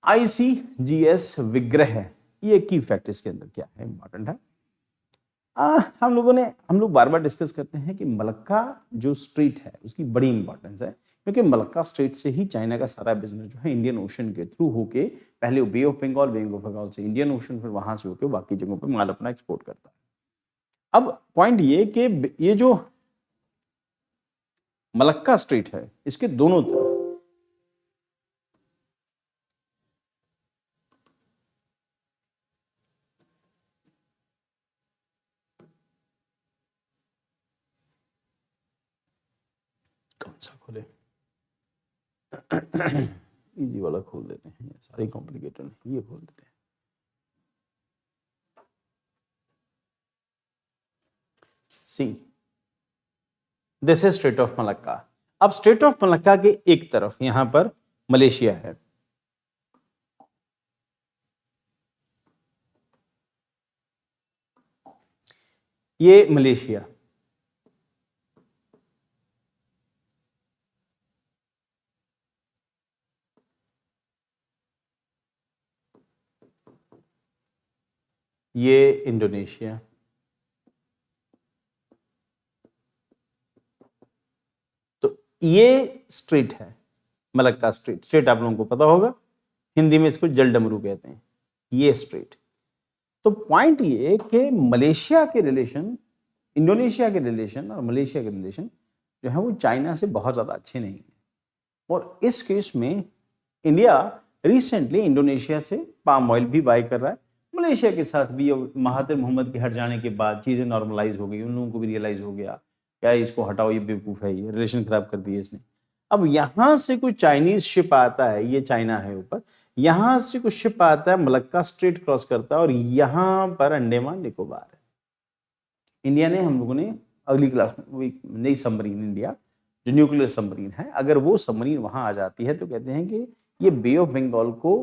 ICGS विग्रह, ये की फैक्ट इसके अंदर क्या है, इंपॉर्टेंट है। हम लोग बार बार डिस्कस करते हैं कि मलक्का जो स्ट्रेट है उसकी बड़ी इंपॉर्टेंस है, क्योंकि मलक्का स्ट्रेट से ही चाइना का सारा बिजनेस जो है इंडियन ओशन के थ्रू होके, पहले बे ऑफ बंगाल से इंडियन ओशन, फिर वहां से होके बाकी जगहों पे माल अपना एक्सपोर्ट करता है। अब पॉइंट ये कि ये जो मलक्का स्ट्रेट है इसके दोनों तरफ कौन सा खोले, इजी वाला खोल देते हैं, सारी कॉम्प्लिकेटेड नहीं, ये खोल देते हैं। See this is straight of Malacca. अब स्ट्रेट ऑफ मलक्का के एक तरफ यहां पर मलेशिया है, ये मलेशिया, ये इंडोनेशिया, तो ये स्ट्रेट है मलक्का स्ट्रेट। स्ट्रेट आप लोगों को पता होगा, हिंदी में इसको जलडमरू कहते हैं, ये स्ट्रेट। तो पॉइंट ये कि मलेशिया के रिलेशन, इंडोनेशिया के रिलेशन और मलेशिया के रिलेशन जो है वो चाइना से बहुत ज़्यादा अच्छे नहीं है, और इस केस में इंडिया रिसेंटली इंडोनेशिया से पाम ऑयल भी बाय कर रहा है। मलेशिया के साथ भी महातिर मोहम्मद के हट जाने के बाद चीज़ें नॉर्मलाइज हो गई, उन लोगों को भी रियलाइज हो गया क्या इसको हटाओ, ये बेवकूफ़ है, ये रिलेशन खराब कर दिए इसने। अब यहाँ से कोई चाइनीज शिप आता है, ये चाइना है ऊपर, यहाँ से कुछ शिप आता है, मलक्का स्ट्रेट क्रॉस करता है और यहाँ पर अंडमान निकोबार है। इंडिया ने, हम लोगों ने अगली क्लास में नई सबमरीन इंडिया जो न्यूक्लियर सबमरीन है, अगर वो सबमरीन वहां आ जाती है तो कहते हैं कि ये बे ऑफ बंगाल को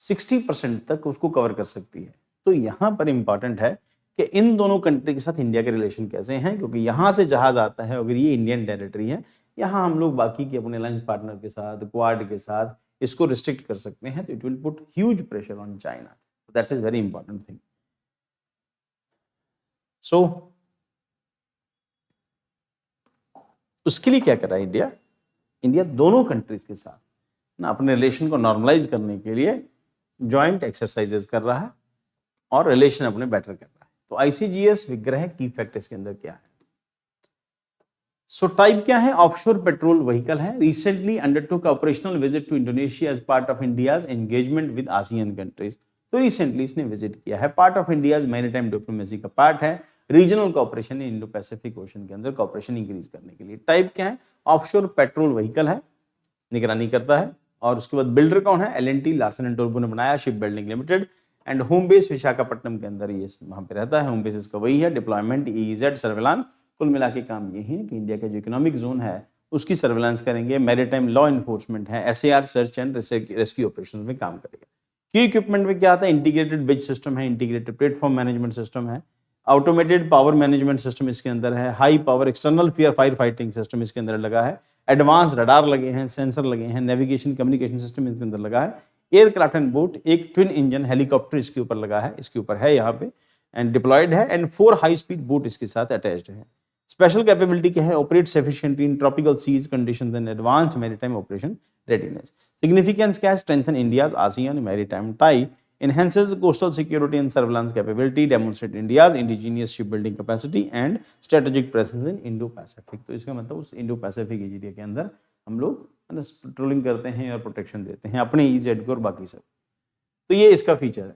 60% तक उसको कवर कर सकती है। तो यहाँ पर इंपॉर्टेंट है कि इन दोनों कंट्री के साथ इंडिया के रिलेशन कैसे हैं, क्योंकि यहाँ से जहाज आता है, अगर ये इंडियन टेरिटरी है, यहाँ हम लोग बाकी के अपने अलायंस पार्टनर के साथ, क्वाड के साथ इसको रिस्ट्रिक्ट कर सकते हैं, तो it will put huge pressure on China. That is very important thing. So उसके लिए क्या कर रहा है इंडिया? इंडिया दोनों कंट्रीज के साथ ना अपने रिलेशन को नॉर्मलाइज करने के लिए जॉइंट एक्सरसाइजेस कर रहा है और रिलेशन अपने बेटर कर रहा है। तो आईसीजीएस विग्रह की फैक्ट इसके अंदर क्या है? सो टाइप क्या है? ऑफशोर पेट्रोल व्हीकल है। Recently undertook operational visit to Indonesia as part of India's engagement with ASEAN countries. तो रिसेंटली इसने विजिट किया है, part of India's maritime diplomacy का पार्ट है, regional cooperation Indo Pacific Ocean के अंदर कोऑपरेशन इंक्रीज करने के लिए। टाइप क्या है? ऑफशोर पेट्रोल व्हीकल है, निगरानी करता है। और उसके बाद बिल्डर कौन है? एल&टी लार्सन एंड टोब्रो ने बनाया, ship building limited. And home base Visakhapatnam के अंदर ये वहां पे रहता है, होम बेस इसका वही है। डिप्लॉयमेंट ईजेड सर्विलांस, कुल मिला के काम ये है कि इंडिया का जो इकोनॉमिक जोन है उसकी सर्विलांस करेंगे। मैरीटाइम लॉ इन्फोर्समेंट है, SAR search and rescue operation में काम करेगा। की इक्विपमेंट में क्या आता है? इंटीग्रेटेड बिज सिस्टम है, इंटीग्रेटेड प्लेटफॉर्म मैनेजमेंट सिस्टम है, ऑटोमेटेड पावर मैनेजमेंट सिस्टम इसके अंदर है, high power external fire fighting system इसके अंदर लगा है, एडवांस रडार लगे हैं, सेंसर लगे हैं, नेविगेशन कम्युनिकेशन सिस्टम इसके अंदर लगा है, एयरक्राफ्ट एंड बोट, एक ट्विन इंजन हेलीकॉप्टर इसके ऊपर लगा है, इसके ऊपर है यहाँ पे एंड डिप्लॉयड है, एंड 4 हाई स्पीड बोट इसके साथ अटैच्ड है। स्पेशल कैपेबिलिटी क्या है? Operate efficiently in tropical seas conditions and advanced maritime operation readiness. Significance क्या है? Strengthen India's ASEAN maritime tie, enhances coastal security and surveillance capability, demonstrate India's indigenous shipbuilding capacity and strategic presence in Indo-Pacific। तो इसका मतलब उस Indo-Pacific area के अंदर हम लोग पेट्रोलिंग करते हैं और प्रोटेक्शन देते हैं अपने EZ को और बाकी सब। तो ये इसका फीचर है।